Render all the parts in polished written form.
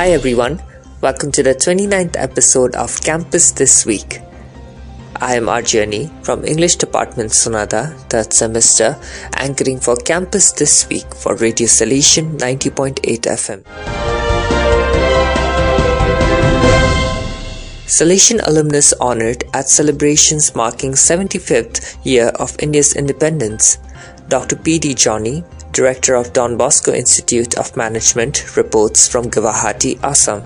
Hi everyone, welcome to the 29th episode of Campus This Week. I am Arjani from English Department Sonada, 3rd semester, anchoring for Campus This Week for Radio Salesian 90.8 FM. Salesian alumnus honoured at celebrations marking 75th year of India's independence. Dr. P.D. Johnny, Director of Don Bosco Institute of Management, reports from Guwahati, Assam.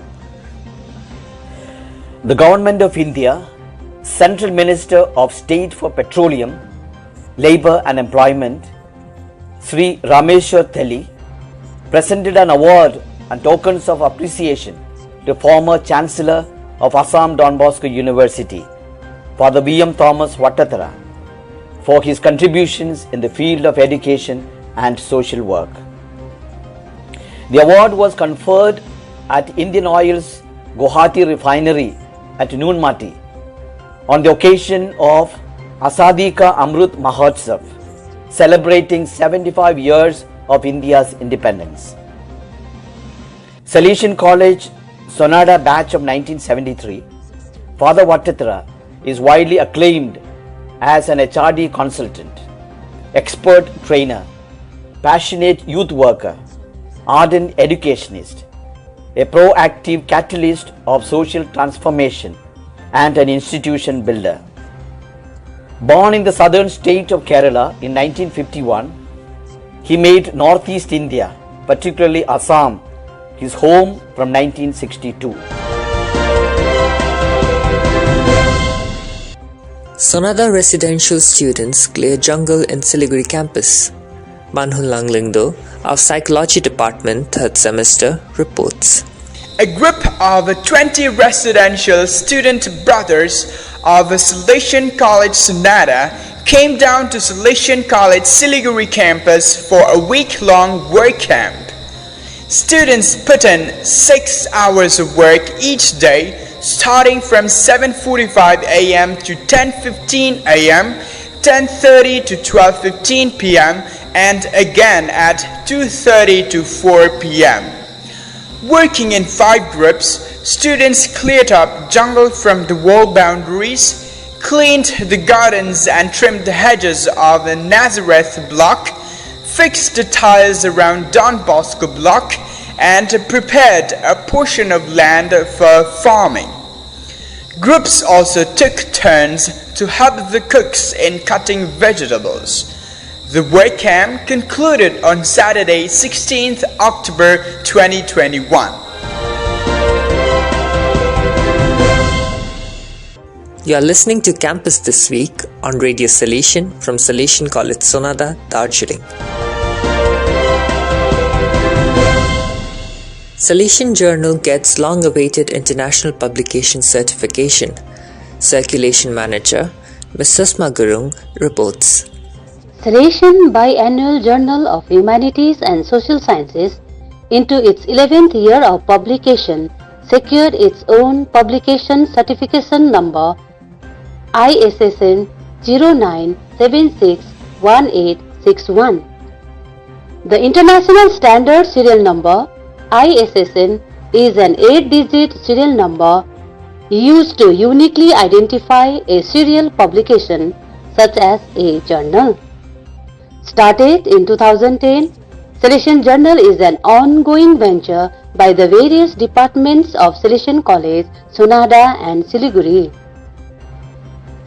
The Government of India, Central Minister of State for Petroleum, Labour and Employment, Sri Rameshwar Telli, presented an award and tokens of appreciation to former Chancellor of Assam Don Bosco University, Father B.M. Thomas Vattathara, for his contributions in the field of education and social work. The award was conferred at Indian Oil's Guwahati Refinery at Noonmati on the occasion of Azadi Ka Amrut Mahotsav, celebrating 75 years of India's independence. Salesian College Sonada batch of 1973, Father Vattathara is widely acclaimed as an HRD consultant, expert trainer, passionate youth worker, ardent educationist, a proactive catalyst of social transformation and an institution builder. Born in the southern state of Kerala in 1951, he made Northeast India, particularly Assam, his home from 1962. Sonada residential students clear jungle in Siliguri campus. Manhun Langlingdo of Psychology Department, 3rd semester, reports. A group of 20 residential student brothers of Salesian College Sonada came down to Salesian College Siliguri campus for a week-long work camp. Students put in 6 hours of work each day, starting from 7:45 a.m. to 10:15 a.m., 10:30 to 12:15 p.m., and again at 2:30 to 4 p.m. Working in 5 groups, students cleared up jungle from the wall boundaries, cleaned the gardens and trimmed the hedges of the Nazareth block, fixed the tiles around Don Bosco block, and prepared a portion of land for farming. Groups also took turns to help the cooks in cutting vegetables. The work camp concluded on Saturday, 16th October 2021. You are listening to Campus This Week on Radio Salesian from Salesian College Sonada, Darjeeling. Salesian Journal gets long-awaited international publication certification. Circulation Manager, Ms. Susma Gurung, reports. Salesian Biannual Journal of Humanities and Social Sciences, into its 11th year of publication, secured its own publication certification number ISSN 09761861. The International Standard Serial Number ISSN is an 8-digit serial number used to uniquely identify a serial publication such as a journal. Started in 2010, Salesian Journal is an ongoing venture by the various departments of Salesian College, Sonada and Siliguri.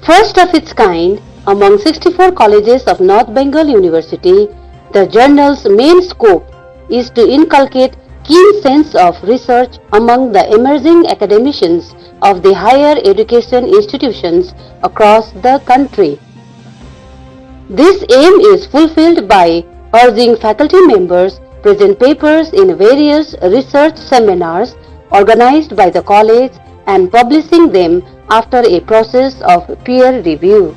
First of its kind among 64 colleges of North Bengal University, the journal's main scope is to inculcate keen sense of research among the emerging academicians of the higher education institutions across the country. This aim is fulfilled by urging faculty members present papers in various research seminars organized by the college and publishing them after a process of peer review.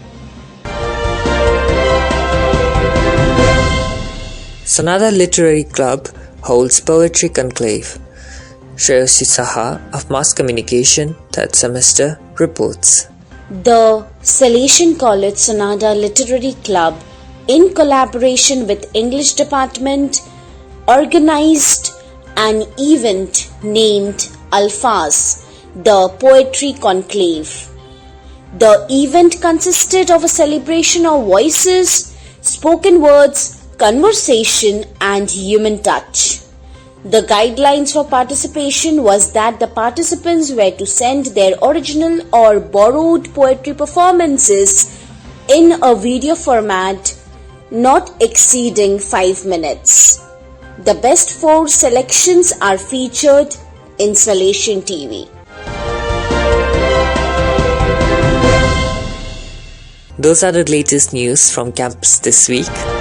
Sonada Literary Club holds Poetry Conclave. Shreyashi Saha of Mass Communication, 3rd semester, reports. The Salesian College Sonada Literary Club, in collaboration with English Department, organized an event named Alphas, the Poetry Conclave. The event consisted of a celebration of voices, spoken words, conversation, and human touch. The guidelines for participation was that the participants were to send their original or borrowed poetry performances in a video format not exceeding 5 minutes. The best 4 selections are featured in Salesian TV. Those are the latest news from campus this week.